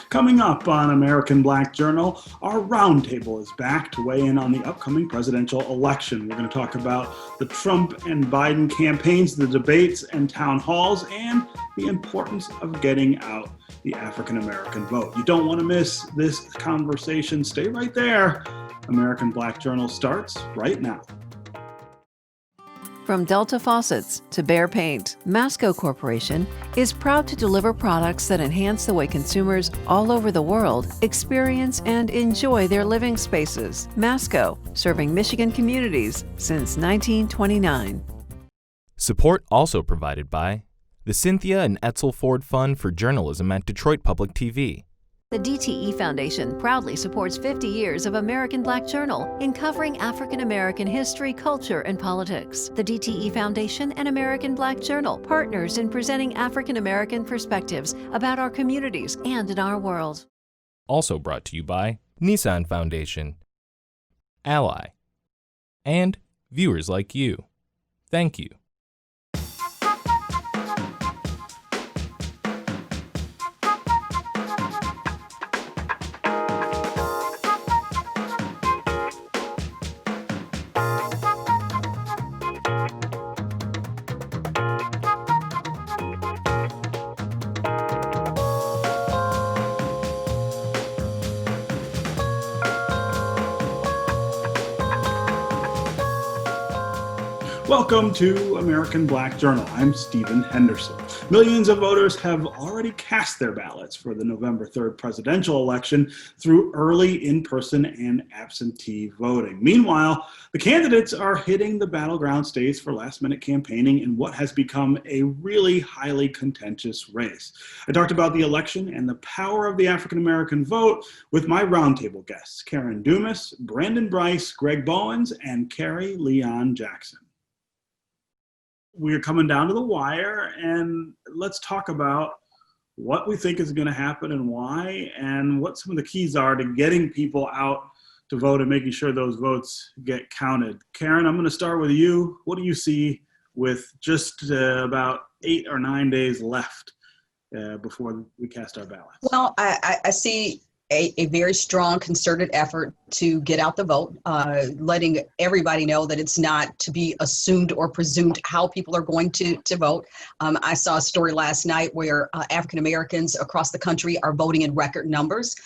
Coming up on American Black Journal, our Roundtable is back to weigh in on the upcoming presidential election. We're going to talk about the Trump and Biden campaigns, the debates and town halls, and the importance of getting out the African American vote. You don't want to miss this conversation. Stay right there. American Black Journal starts right now. From Delta Faucets to Behr Paint, Masco Corporation is proud to deliver products that enhance the way consumers all over the world experience and enjoy their living spaces. Masco, serving Michigan communities since 1929. Support also provided by the Cynthia and Etzel Ford Fund for Journalism at Detroit Public TV. The DTE Foundation proudly supports 50 years of American Black Journal in covering African American history, culture, and politics. The DTE Foundation and American Black Journal, partners in presenting African American perspectives about our communities and in our world. Also brought to you by Nissan Foundation, Ally, and viewers like you. Thank you. Welcome to American Black Journal. I'm Stephen Henderson. Millions of voters have already cast their ballots for the November 3rd presidential election through early in-person and absentee voting. Meanwhile, the candidates are hitting the battleground states for last-minute campaigning in what has become a really highly contentious race. I talked about the election and the power of the African American vote with my roundtable guests, Dumas, Brice, Greg Bowens, and Kerry Jackson. We're coming down to the wire, and let's talk about what we think is going to happen and why, and what some of the keys are to getting people out to vote and making sure those votes get counted. Karen, I'm going to start with you. What do you see with just about 8 or 9 days left before we cast our ballots? Well, I see a very strong concerted effort to get out the vote, letting everybody know that it's not to be assumed or presumed how people are going to vote. I saw a story last night where African Americans across the country are voting in record numbers.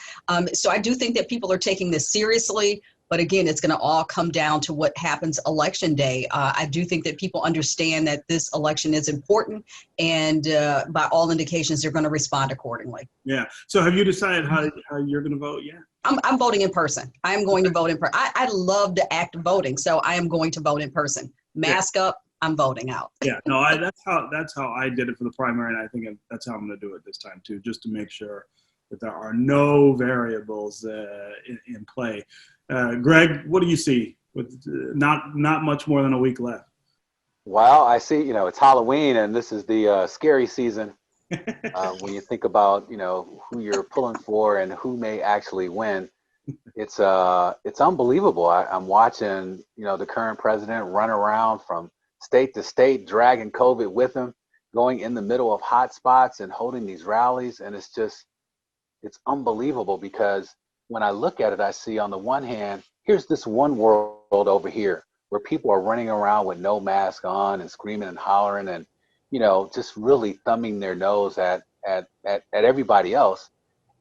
So I do think that people are taking this seriously. But again, it's going to all come down to what happens election day. I do think that people understand that this election is important, and by all indications, they're going to respond accordingly. Yeah. So have you decided how you're going to vote yet? I'm voting in person. I am going to vote in person. I love the act of voting, so I am going to vote in person. Mask up. I'm voting out. Yeah. No, that's how I did it for the primary, and I think that's how I'm going to do it this time too, just to make sure that there are no variables in play. Greg, what do you see with not much more than a week left? Well, I see, it's Halloween and this is the scary season when you think about, who you're pulling for and who may actually win. It's unbelievable. I'm watching, the current president run around from state to state, dragging COVID with him, going in the middle of hot spots and holding these rallies. And it's unbelievable because when I look at it, I see on the one hand, here's this one world over here where people are running around with no mask on and screaming and hollering and, just really thumbing their nose at everybody else.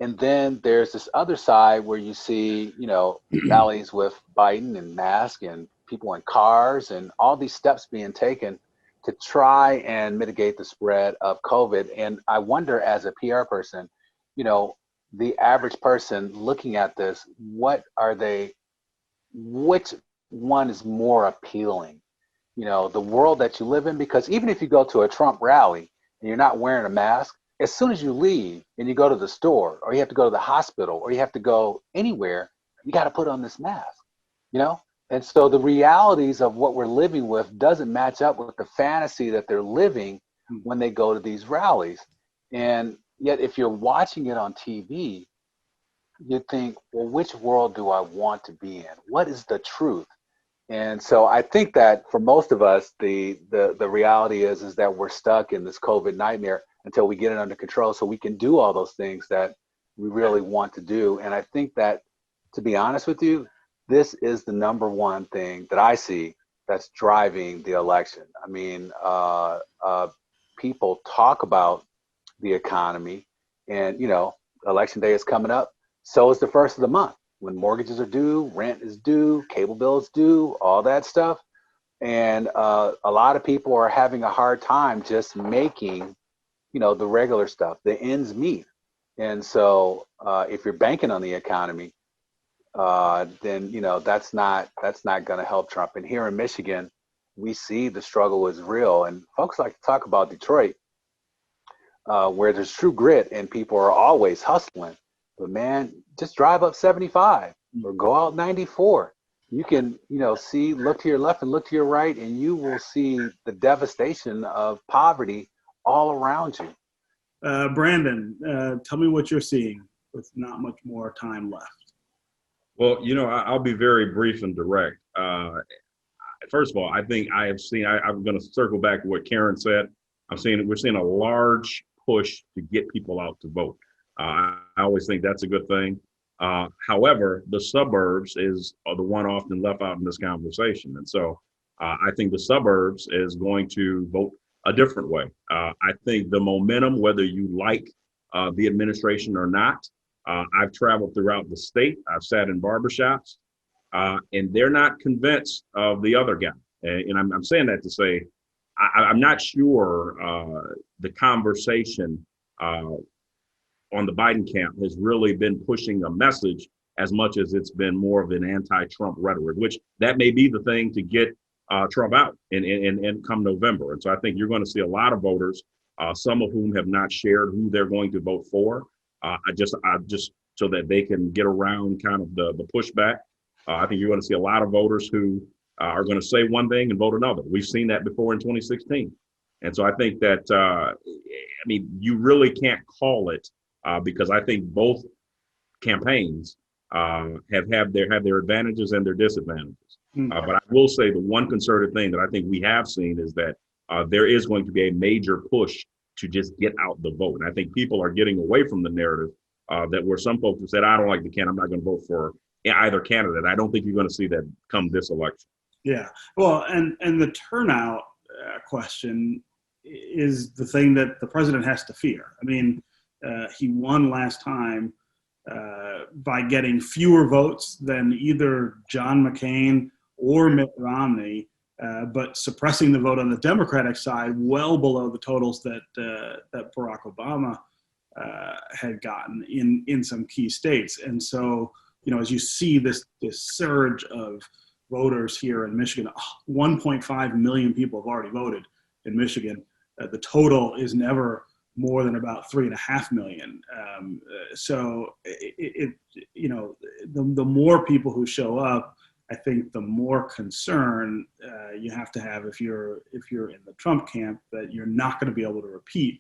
And then there's this other side where you see, rallies with Biden and masks and people in cars and all these steps being taken to try and mitigate the spread of COVID. And I wonder, as a PR person, the average person looking at this, which one is more appealing? The world that you live in, because even if you go to a Trump rally and you're not wearing a mask, as soon as you leave and you go to the store or you have to go to the hospital or you have to go anywhere, you got to put on this mask, And so the realities of what we're living with doesn't match up with the fantasy that they're living when they go to these rallies. And yet, if you're watching it on TV, you think, well, which world do I want to be in? What is the truth? And so I think that for most of us, the reality is that we're stuck in this COVID nightmare until we get it under control so we can do all those things that we really want to do. And I think that, to be honest with you, this is the number one thing that I see that's driving the election. I mean, people talk about the economy, and, you know, election day is coming up. So is the first of the month, when mortgages are due, rent is due, cable bills due, all that stuff. And a lot of people are having a hard time just making, you know, the regular stuff, the ends meet. And so if you're banking on the economy, then, you know, that's not going to help Trump. And here in Michigan, we see the struggle is real. And folks like to talk about Detroit, where there's true grit and people are always hustling. But man, just drive up 75 or go out 94. You can, you know, see, look to your left and look to your right, and you will see the devastation of poverty all around you. Brandon, tell me what you're seeing with not much more time left. Well, you know, I'll be very brief and direct. First of all, I think I have seen, I'm going to circle back to what Karen said. We're seeing a large push to get people out to vote. I always think that's a good thing. However, the suburbs are the one often left out in this conversation. And so I think the suburbs is going to vote a different way. I think the momentum, whether you like the administration or not, I've traveled throughout the state. I've sat in barbershops, and they're not convinced of the other guy. And I'm saying that to say, I'm not sure the conversation on the Biden camp has really been pushing a message as much as it's been more of an anti-Trump rhetoric, which that may be the thing to get Trump out and come November. And so I think you're going to see a lot of voters, some of whom have not shared who they're going to vote for. I just so that they can get around kind of the pushback. I think you're going to see a lot of voters who are going to say one thing and vote another. We've seen that before in 2016. And so I think that, I mean, you really can't call it because I think both campaigns have their advantages and their disadvantages. But I will say the one concerted thing that I think we have seen is that there is going to be a major push to just get out the vote. And I think people are getting away from the narrative that where some folks have said, I don't like the candidate, I'm not going to vote for either candidate. I don't think you're going to see that come this election. Yeah. Well, and the turnout question is the thing that the president has to fear. I mean, he won last time by getting fewer votes than either John McCain or Mitt Romney, but suppressing the vote on the Democratic side well below the totals that Barack Obama had gotten in some key states. And so, you know, as you see this surge of voters here in Michigan, 1.5 million people have already voted in Michigan. The total is never more than about 3.5 million. So you know, the more people who show up, I think the more concern you have to have if you're in the Trump camp that you're not going to be able to repeat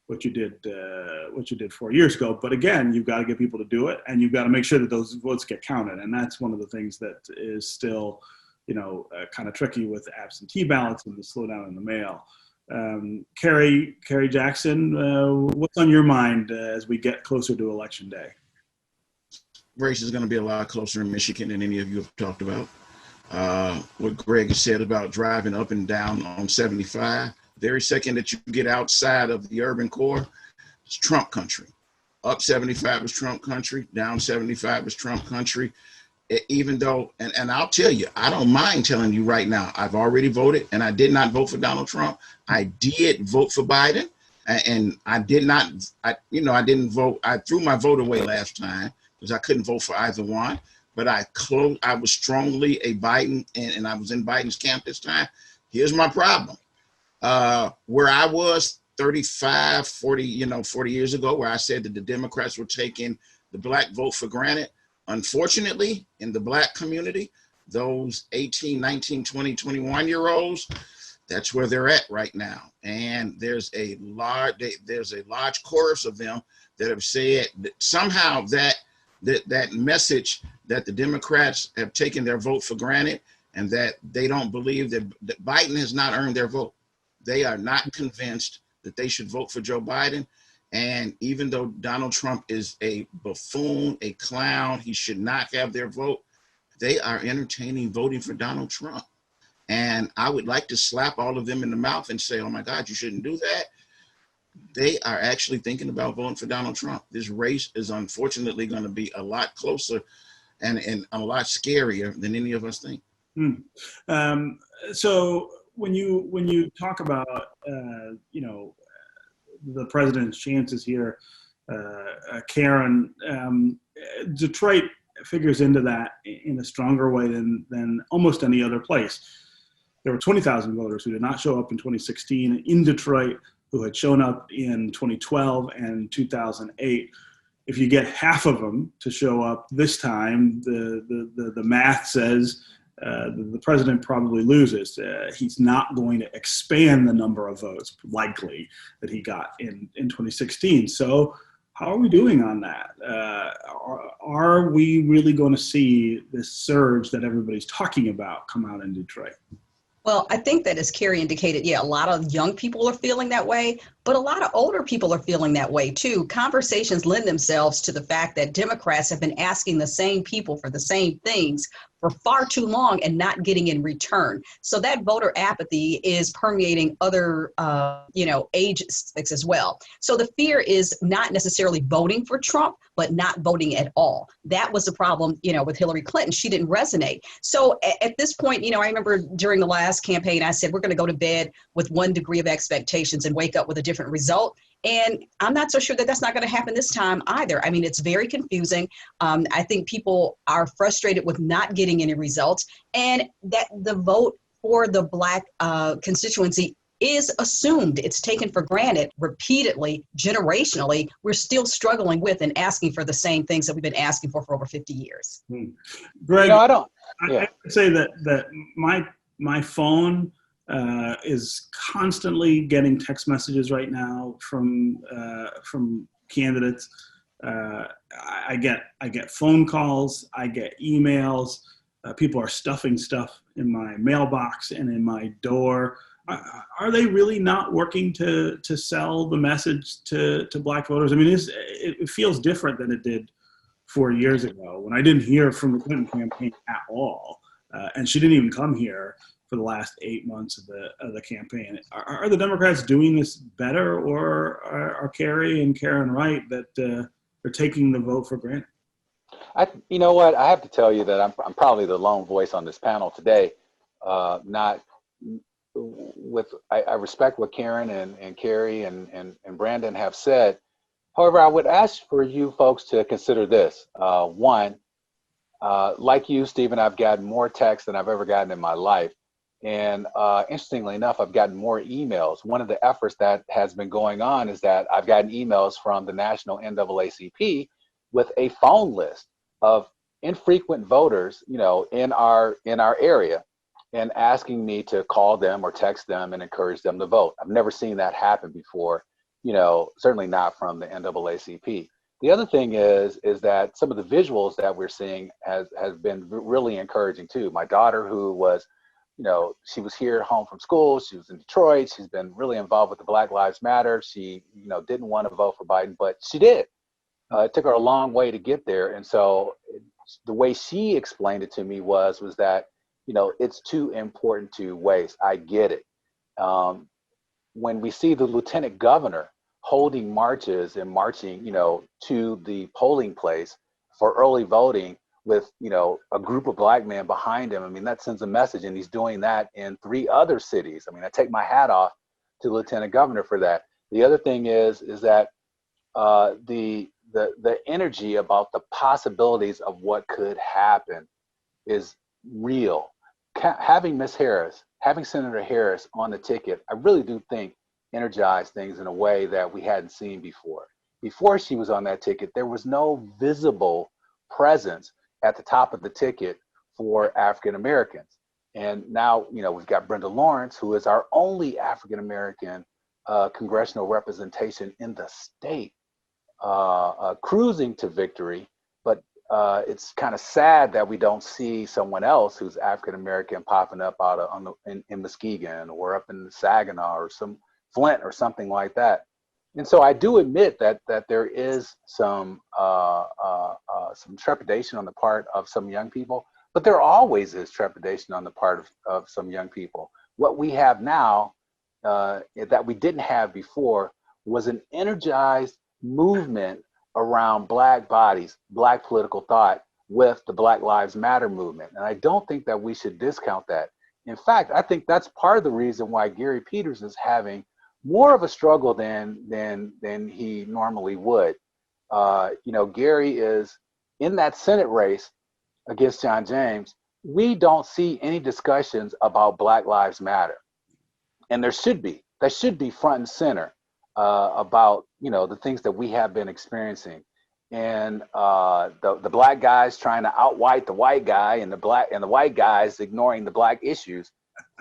what you did 4 years ago. But again, you've got to get people to do it, and you've got to make sure that those votes get counted. And that's one of the things that is still, you know, kind of tricky with absentee ballots and the slowdown in the mail. Kerry Jackson, what's on your mind as we get closer to Election Day? Race is going to be a lot closer in Michigan than any of you have talked about. What Greg has said about driving up and down on 75, very second that you get outside of the urban core, it's Trump country. Up 75 is Trump country, down 75 is Trump country. Even though, and I'll tell you, I don't mind telling you right now, I've already voted, and I did not vote for Donald Trump. I did vote for Biden, and I didn't vote. I threw my vote away last time because I couldn't vote for either one. But I was strongly a Biden, and I was in Biden's camp this time. Here's my problem. Where I was 35, 40 years ago, where I said that the Democrats were taking the black vote for granted. Unfortunately, in the black community, those 18, 19, 20, 21-year-olds, that's where they're at right now. And there's a large chorus of them that have said that somehow that message that the Democrats have taken their vote for granted and that they don't believe that Biden has not earned their vote. They are not convinced that they should vote for Joe Biden. And even though Donald Trump is a buffoon, a clown, he should not have their vote, they are entertaining voting for Donald Trump. And I would like to slap all of them in the mouth and say, oh my God, you shouldn't do that. They are actually thinking about voting for Donald Trump. This race is unfortunately going to be a lot closer and a lot scarier than any of us think. So when you talk about the president's chances here, Karen, Detroit figures into that in a stronger way than almost any other place. There were 20,000 voters who did not show up in 2016 in Detroit, who had shown up in 2012 and 2008. If you get half of them to show up this time, the math says the president probably loses. He's not going to expand the number of votes, likely, that he got in 2016. So how are we doing on that? Are we really going to see this surge that everybody's talking about come out in Detroit? Well, I think that, as Kerry indicated, a lot of young people are feeling that way, but a lot of older people are feeling that way too. Conversations lend themselves to the fact that Democrats have been asking the same people for the same things for far too long and not getting in return. So that voter apathy is permeating other, age sticks as well. So the fear is not necessarily voting for Trump, but not voting at all. That was the problem, with Hillary Clinton. She didn't resonate. So at this point, I remember during the last campaign, I said, we're going to go to bed with one degree of expectations and wake up with a different result. And I'm not so sure that that's not going to happen this time either. I mean, it's very confusing. I think people are frustrated with not getting any results, and that the vote for the Black constituency is assumed. It's taken for granted repeatedly, generationally. We're still struggling with and asking for the same things that we've been asking for over 50 years. Greg, I don't. I would say that my phone is constantly getting text messages right now from candidates. I get phone calls, I get emails. People are stuffing stuff in my mailbox and in my door. Are they really not working to sell the message to Black voters? I mean, it feels different than it did 4 years ago when I didn't hear from the Clinton campaign at all, and she didn't even come here for the last 8 months of the campaign. Are the Democrats doing this better, or are Kerry and Karen right that they're taking the vote for granted? You know what? I have to tell you that I'm probably the lone voice on this panel today. I respect what Karen and Kerry and Brandon have said. However, I would ask for you folks to consider this. One, like you, Stephen, I've gotten more texts than I've ever gotten in my life. And interestingly enough, I've gotten more emails. One of the efforts that has been going on is that I've gotten emails from the National NAACP with a phone list of infrequent voters, in our area, and asking me to call them or text them and encourage them to vote. I've never seen that happen before, certainly not from the NAACP. The other thing is that some of the visuals that we're seeing has been really encouraging too. My daughter, who was, she was here home from school. She was in Detroit. She's been really involved with the Black Lives Matter. She, didn't want to vote for Biden, but she did. It took her a long way to get there. And so the way she explained it to me was that, it's too important to waste. I get it. When we see the lieutenant governor holding marches and marching, to the polling place for early voting with, a group of Black men behind him, I mean, that sends a message, and he's doing that in 3 other cities. I mean, I take my hat off to the lieutenant governor for that. The other thing is that the energy about the possibilities of what could happen is real. Having Senator Harris on the ticket, I really do think energized things in a way that we hadn't seen before. Before she was on that ticket, there was no visible presence at the top of the ticket for African Americans. And now, we've got Brenda Lawrence, who is our only African American congressional representation in the state, cruising to victory. But it's kind of sad that we don't see someone else who's African American popping up out in Muskegon or up in Saginaw or some Flint or something like that. And so I do admit that there is some trepidation on the part of some young people, but there always is trepidation on the part of some young people. What we have now that we didn't have before was an energized movement around Black bodies, Black political thought with the Black Lives Matter movement. And I don't think that we should discount that. In fact, I think that's part of the reason why Gary Peters is having more of a struggle than he normally would. Gary is in that Senate race against John James. We don't see any discussions about Black Lives Matter, and there should be. That should be front and center about the things that we have been experiencing, and the Black guys trying to outwhite the white guy, and the white guys ignoring the Black issues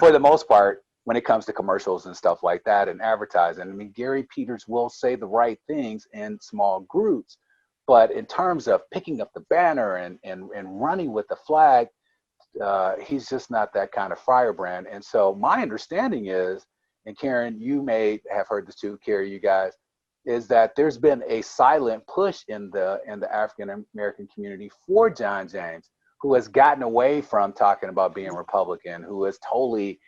for the most part when it comes to commercials and stuff like that and advertising. I mean, Gary Peters will say the right things in small groups, but in terms of picking up the banner and running with the flag, he's just not that kind of firebrand. And so my understanding is, and Karen, you may have heard this too, Kerry, you guys, is that there's been a silent push in the African American community for John James, who has gotten away from talking about being Republican, who has totally,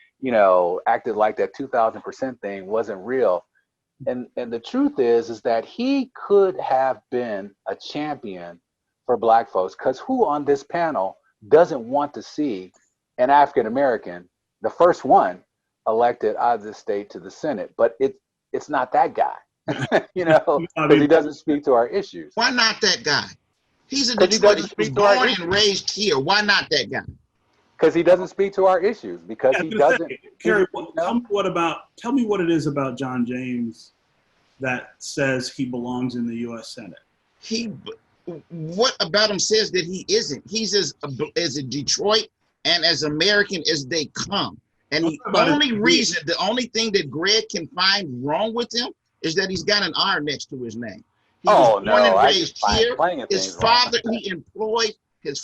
acted like that 2000% thing wasn't real. And the truth is that he could have been a champion for Black folks, because who on this panel doesn't want to see an African American, the first one, elected out of the state to the Senate? But it's not that guy, because he doesn't speak to our issues. Why not that guy? He's a Detroit. He was born and raised here. Why not that guy? Because he doesn't speak to our issues. Because he doesn't. Kerry, tell me what it is about John James that says he belongs in the U.S. Senate. What about him says that he isn't? He's as a Detroit and as American as they come. And the only thing that Greg can find wrong with him is that he's got an R next to his name. He was born and raised here. His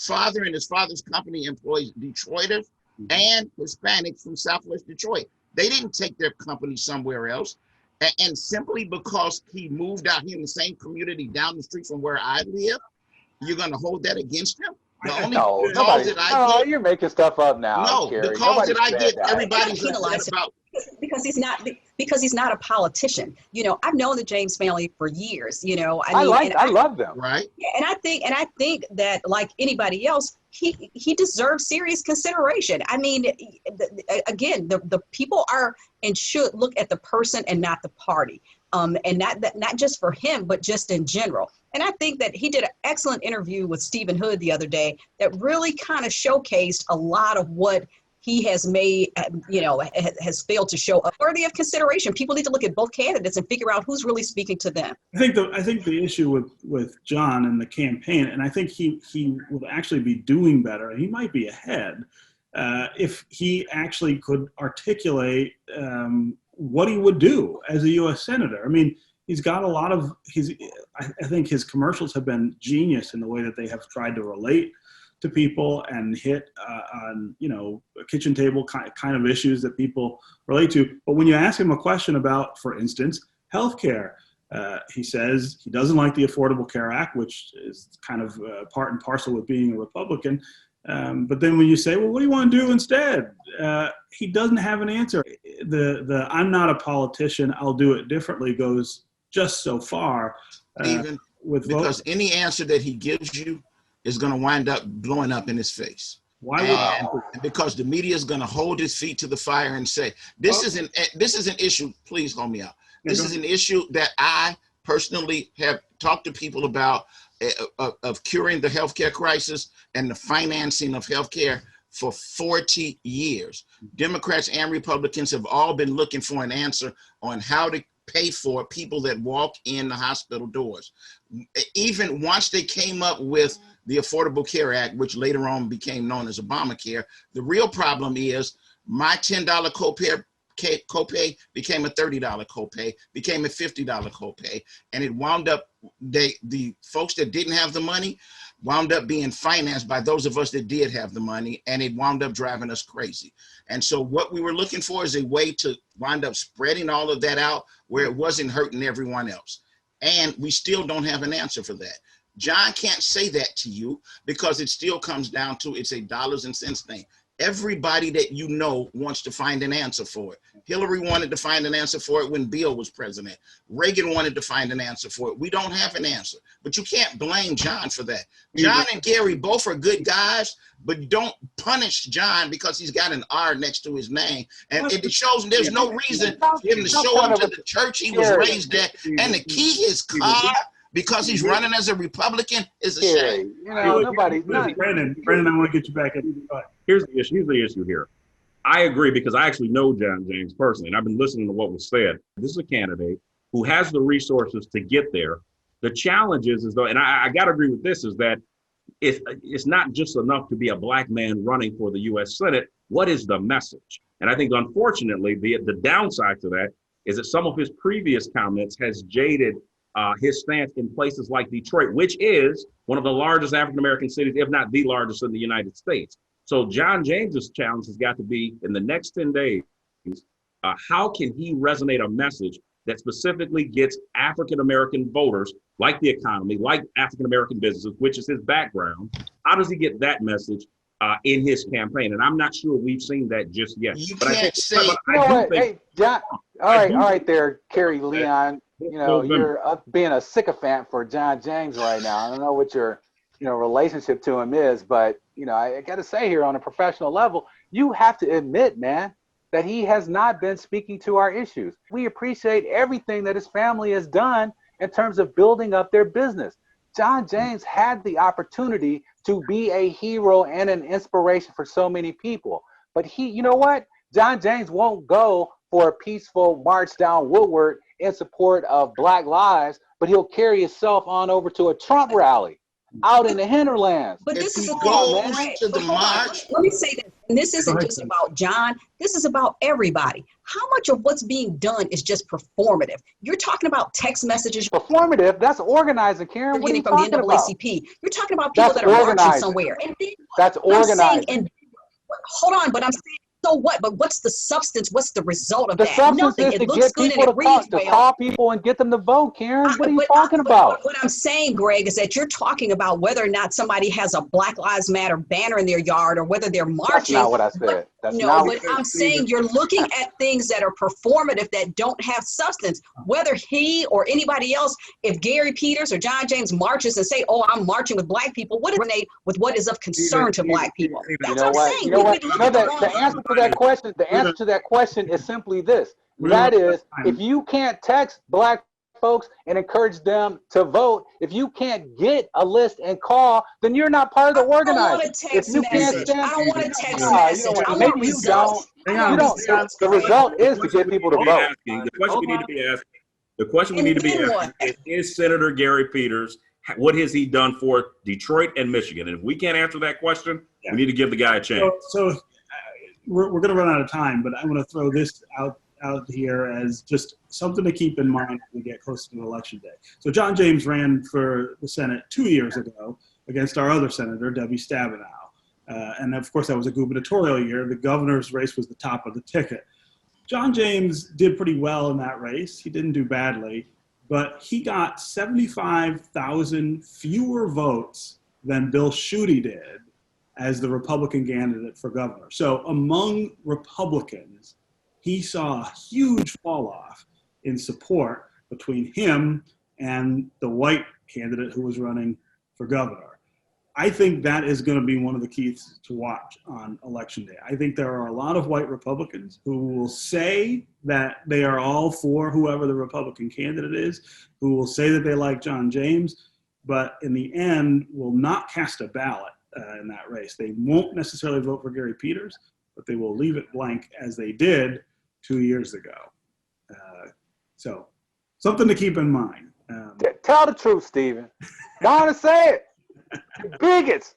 father and his father's company employs Detroiters and Hispanics from Southwest Detroit. They didn't take their company somewhere else. And simply because he moved out here in the same community down the street from where I live, you're going to hold that against him? You're making stuff up now. No, Kerry. The calls that I get, everybody's upset about. Because he's not a politician. I've known the James family for years. I love them. Right. And I think that, like anybody else, he deserves serious consideration. I mean, again, the people are and should look at the person and not the party. And not just for him, but just in general. And I think that he did an excellent interview with Stephen Hood the other day that really kind of showcased a lot of what he has made, has failed to show up worthy of consideration. People need to look at both candidates and figure out who's really speaking to them. I think the issue with John and the campaign, and I think he would actually be doing better. He might be ahead if he actually could articulate what he would do as a U.S. Senator. I mean, he's got a lot of I think his commercials have been genius in the way that they have tried to relate to people and hit on kitchen table kind of issues that people relate to. But when you ask him a question about, for instance, healthcare, he says he doesn't like the Affordable Care Act, which is kind of part and parcel with being a Republican. But then when you say, well, what do you want to do instead? He doesn't have an answer. The I'm not a politician, I'll do it differently goes just so far. Because any answer that he gives you is going to wind up blowing up in his face. Why would? Because the media is going to hold his feet to the fire and say, this is an issue. Please hold me out. This is an issue that I personally have talked to people about of curing the healthcare crisis and the financing of healthcare for 40 years. Democrats and Republicans have all been looking for an answer on how to pay for people that walk in the hospital doors. Even once they came up with the Affordable Care Act, which later on became known as Obamacare, the real problem is my $10 copay copay became a $30 copay, became a $50 copay, and it wound up, the folks that didn't have the money wound up being financed by those of us that did have the money, and it wound up driving us crazy. And so what we were looking for is a way to wind up spreading all of that out where it wasn't hurting everyone else. And we still don't have an answer for that. John can't say that to you because it still comes down to it's a dollars and cents thing. Everybody that you know wants to find an answer for it. Hillary wanted to find an answer for it when Bill was president. Reagan wanted to find an answer for it. We don't have an answer, but you can't blame John for that. John and Gary both are good guys, but don't punish John because he's got an R next to his name. And it shows there's no reason for him to show up to the church he was raised at and to key his car because he's running as a Republican is a shame. You know, nobody. Brandon, I want to get you back in. Here's the issue here. I agree because I actually know John James personally, and I've been listening to what was said. This is a candidate who has the resources to get there. The challenge is though, and I got to agree with this, is that it's not just enough to be a black man running for the U.S. Senate. What is the message? And I think, unfortunately, the downside to that is that some of his previous comments has jaded his stance in places like Detroit, which is one of the largest African-American cities, if not the largest in the United States. So John James's challenge has got to be in the next 10 days, how can he resonate a message that specifically gets African-American voters, like the economy, like African-American businesses, which is his background. How does he get that message in his campaign? And I'm not sure we've seen that just yet. You but can't I think, say, but I do think, Hey, John, all right there, Kerry, Leon. You know, you're being a sycophant for John James right now. I don't know what your, relationship to him is, but, I got to say here on a professional level, you have to admit, man, that he has not been speaking to our issues. We appreciate everything that his family has done in terms of building up their business. John James had the opportunity to be a hero and an inspiration for so many people. But you know what? John James won't go for a peaceful march down Woodward in support of Black lives, but he'll carry himself on over to a Trump rally out in the hinterlands. But this is a goes to the march. Let me say this. And this isn't just about John. This is about everybody. How much of what's being done is just performative? You're talking about text messages. Performative? That's organizing, Karen. What are you from the talking about? NAACP. You're talking about people that are marching somewhere. And then that's organizing. Hold on, but I'm saying, so what? But what's the substance? What's the result of the that? Substance Nothing. is It to looks get good people and it reads to well. call people and get them to vote, Karen. What are you talking about? What I'm saying, Greg, is that you're talking about whether or not somebody has a Black Lives Matter banner in their yard or whether they're marching. That's not what I said. I'm saying you're looking at things that are performative that don't have substance. Whether he or anybody else, if Gary Peters or John James marches and say, "Oh, I'm marching with Black people," what is with what is of concern to Black people? That's what I'm saying. You know what? No, the answer to that question. The answer to that question is simply this. That is, if you can't text Black folks and encourage them to vote, if you can't get a list and call, then you're not part of the organizing. I don't want a text message. I don't want a text message. I want Maybe you results. don't. The result is to get people to vote. The question we need to be asking, is Senator Gary Peters, what has he done for Detroit and Michigan? And if we can't answer that question, we need to give the guy a chance. So we're going to run out of time, but I want to throw this out here as just something to keep in mind as we get closer to election day. So John James ran for the Senate 2 years ago against our other senator, Debbie Stabenow. And of course, that was a gubernatorial year. The governor's race was the top of the ticket. John James did pretty well in that race. He didn't do badly, but he got 75,000 fewer votes than Bill Schuette did as the Republican candidate for governor. So among Republicans, he saw a huge fall off in support between him and the white candidate who was running for governor. I think that is going to be one of the keys to watch on election day. I think there are a lot of white Republicans who will say that they are all for whoever the Republican candidate is, who will say that they like John James, but in the end will not cast a ballot in that race. They won't necessarily vote for Gary Peters, but they will leave it blank as they did 2 years ago. So something to keep in mind. Tell the truth, Stephen. Go on and say it. The bigots.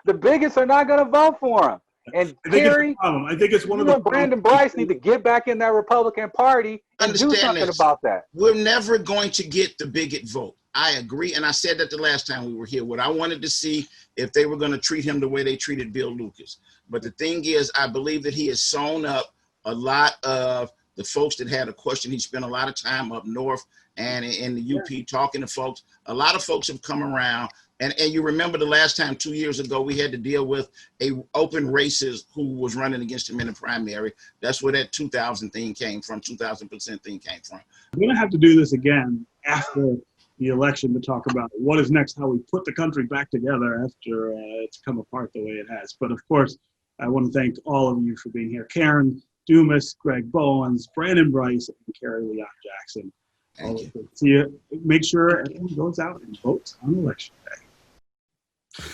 The bigots are not going to vote for him. And I think Kerry, it's a problem. I think it's one you of the and Brandon Brice need to get back in that Republican Party and do Understand something this. about that. We're never going to get the bigot vote. I agree, and I said that the last time we were here. What I wanted to see if they were going to treat him the way they treated Bill Lucas. But the thing is, I believe that he has sewn up a lot of the folks that had a question. He spent a lot of time up north and in the UP talking to folks. A lot of folks have come around. And you remember the last time 2 years ago, we had to deal with a open racist who was running against him in the primary. That's where that 2,000 thing came from, 2,000% thing came from. We're going to have to do this again after the election to talk about what is next, how we put the country back together after it's come apart the way it has. But of course, I want to thank all of you for being here. Karen, Dumas, Greg Bowens, Brandon Brice, and Kerry Leon Jackson. Thank you. See you. Make sure everyone goes out and votes on election day.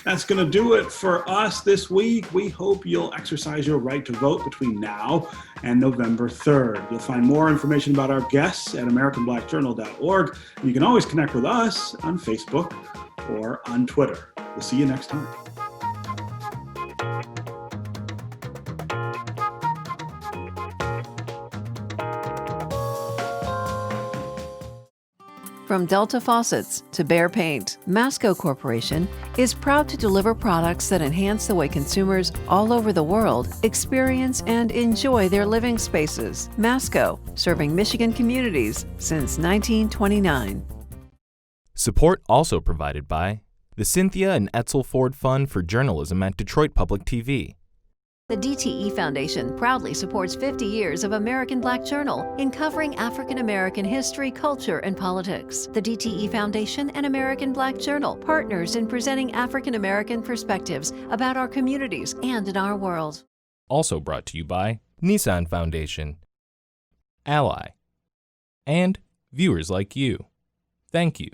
That's going to do it for us this week. We hope you'll exercise your right to vote between now and November 3rd. You'll find more information about our guests at AmericanBlackJournal.org. You can always connect with us on Facebook or on Twitter. We'll see you next time. From Delta Faucets to Behr Paint, Masco Corporation is proud to deliver products that enhance the way consumers all over the world experience and enjoy their living spaces. Masco, serving Michigan communities since 1929. Support also provided by the Cynthia and Etzel Ford Fund for Journalism at Detroit Public TV. The DTE Foundation proudly supports 50 years of American Black Journal in covering African American history, culture, and politics. The DTE Foundation and American Black Journal, partners in presenting African American perspectives about our communities and in our world. Also brought to you by Nissan Foundation, Ally, and viewers like you. Thank you.